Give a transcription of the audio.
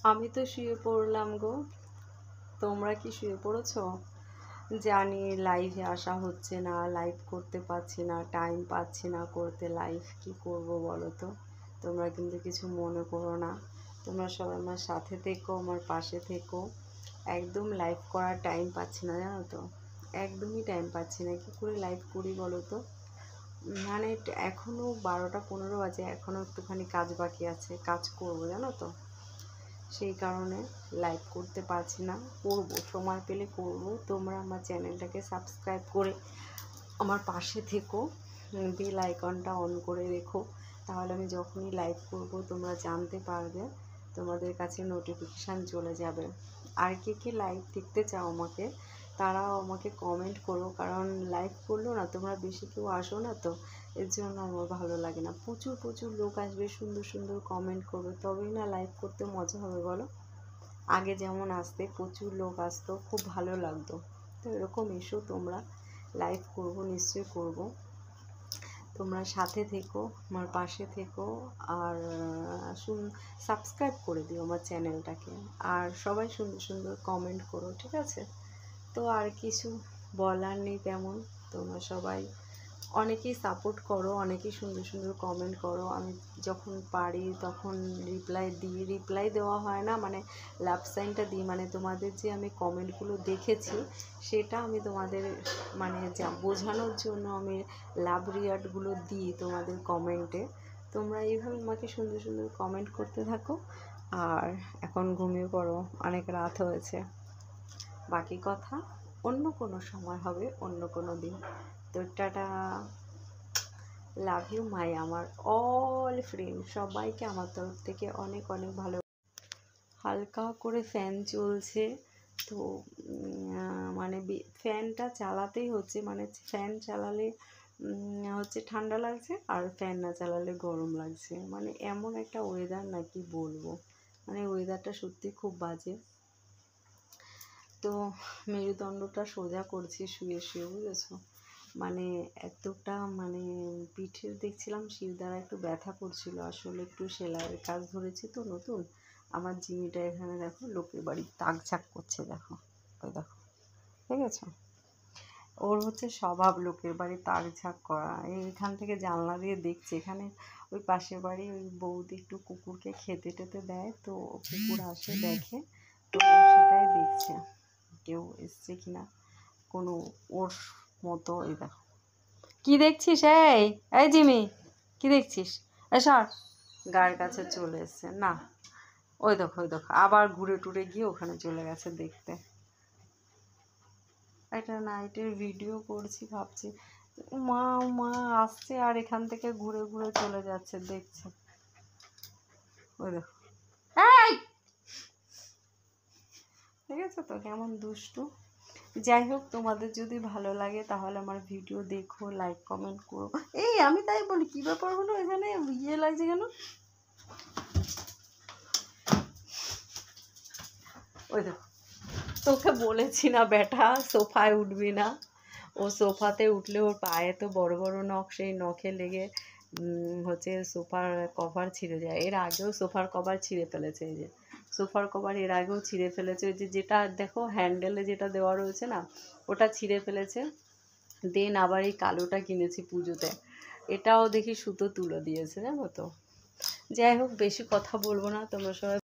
আমি তো শুয়ে পড়লাম গো। তোমরা কি শুয়ে পড়েছো? জানি লাইভে আসা হচ্ছে না, লাইভ করতে পারছি না, টাইম পাচ্ছি না করতে। লাইভ কি করব বলো তো? তোমরা কিন্তু কিছু মনে করো না। তোমরা সবাই আমার সাথে থেকো, আমার পাশে থেকো। একদম লাইভ করার টাইম পাচ্ছি না, জানো তো। একদমই টাইম পাচ্ছি না, কী করে লাইভ করি বলো তো। মানে এখনও 12টা 15 বাজে, এখনও একটুখানি কাজ বাকি আছে, কাজ করবো জানো তো। সেই কারণে লাইভ করতে পারছি না। করব, সময় পেলে করব। তোমরা আমার চ্যানেলটাকে সাবস্ক্রাইব করে আমার পাশে থেকো, বেল আইকনটা অন করে রেখো, তাহলে আমি যখনই লাইভ করব তোমরা জানতে পারবে, তোমাদের কাছে নোটিফিকেশান চলে যাবে। আর কে কে লাইভ দেখতে চাও আমাকে, তারাও আমাকে কমেন্ট করো, কারণ লাইভ করলেও না তোমরা বেশি কেউ আসো না তো, এর জন্য আমার ভালো লাগে না। প্রচুর প্রচুর লোক আসবে, সুন্দর সুন্দর কমেন্ট করবে, তবেই না লাইভ করতে মজা হবে বলো। আগে যেমন আসতে প্রচুর লোক আসতো, খুব ভালো লাগতো। তো এরকম এসো তোমরা, লাইভ করব, নিশ্চয়ই করব। তোমরা সাথে থেকো, আমার পাশে থেকো, আর সাবস্ক্রাইব করে দিও আমার চ্যানেলটাকে। আর সবাই সুন্দর সুন্দর কমেন্ট করো, ঠিক আছে? তো আর কিছু বলার নেই তেমন। তোমরা সবাই অনেকেই সাপোর্ট করো, অনেকেই সুন্দর সুন্দর কমেন্ট করো। আমি যখন পারি তখন রিপ্লাই দিই। রিপ্লাই দেওয়া হয় না, মানে লাভ সাইনটা দিই, মানে তোমাদের যে আমি কমেন্টগুলো দেখেছি সেটা আমি তোমাদের মানে যা বোঝানোর জন্য আমি লাভ রিয়াক্টগুলো দিই তোমাদের কমেন্টে। তোমরা এইভাবে আমাকে সুন্দর সুন্দর কমেন্ট করতে থাকো। আর এখন ঘুমিয়ে পড়ো, অনেক রাত হয়েছে। বাকি কথা অন্য কোনো সময় হবে, অন্য কোনো দিন। তো টাটা, লাভ ইউ মাই আমার অল ফ্রেন্ড, সবাইকে আমার তরফ থেকে অনেক অনেক ভালো। হালকা করে ফ্যান চলছে তো, মানে ফ্যানটা চালাতেই হচ্ছে, মানে ফ্যান চালালে হচ্ছে ঠান্ডা লাগছে, আর ফ্যান না চালালে গরম লাগছে। মানে এমন একটা ওয়েদার, না কি বলবো, মানে ওয়েদারটা সত্যি খুব বাজে। তো মেরুদণ্ডটা সোজা করছি শুয়ে শুয়ে, বুঝেছো। মানে এতটা মানে পিঠের দেখছিলাম শিরদাঁড়া একটু ব্যথা করছিল, আসলে একটু সেলাইয়ের কাজ ধরেছি তো নতুন। আমার জিমিটা এখানে দেখো লোকের বাড়ি তাক ঝাক করছে, দেখো ওই দেখো, ঠিক আছে। ওর হচ্ছে স্বভাব লোকের বাড়ি তাক ঝাক করা। এইখান থেকে জানলা দিয়ে দেখছে, এখানে ওই পাশের বাড়ি ওই বৌদি একটু কুকুরকে খেতে টেতে দেয়, তো কুকুর আসে দেখে, তো সেটাই দেখছে কেউ এসছে কিনা কোনো ওর মতো। এই দেখো কি দেখছিস, এই এই জিমি, কি দেখছিস? এসর, গায়ের কাছে চলে এসছে না। ওই দেখো ওই দেখো, আবার ঘুরে টুরে গিয়ে ওখানে চলে গেছে দেখতে। একটা নাইটের ভিডিও করছি, ভাবছি মা মা আসছে, আর এখান থেকে ঘুরে ঘুরে চলে যাচ্ছে, দেখছে। ওই দেখো, এই ঠিক আছে তো, কেমন দুষ্টু। যাই হোক, তোমাদের যদি ভালো লাগে তাহলে আমার ভিডিও দেখো, লাইক কমেন্ট করো। এই আমি তাই বলি, কী ব্যাপার হলো এখানে ইয়ে লাগছে কেন? ওই দেখো, তোকে বলেছি না বেটা সোফায় উঠবি না। ও সোফাতে উঠলে ওর পায়ে তো বড় বড় নখ, সেই নখে লেগে হচ্ছে সোফার কভার ছিঁড়ে যায়। এর আগেও সোফার কভার ছিঁড়ে ফেলেছে, এই যে সোফার কভার এর আগেও ছিঁড়ে ফেলেছে। ওই যে যেটা দেখো হ্যান্ডেলে যেটা দেওয়া রয়েছে না, ওটা ছিঁড়ে ফেলেছে। দেন আবার এই কালোটা কিনেছি পুজোতে, এটাও দেখি সুতো তুলে দিয়েছে, জানো তো। যাই হোক, বেশি কথা বলবো না, তোমরা সবাই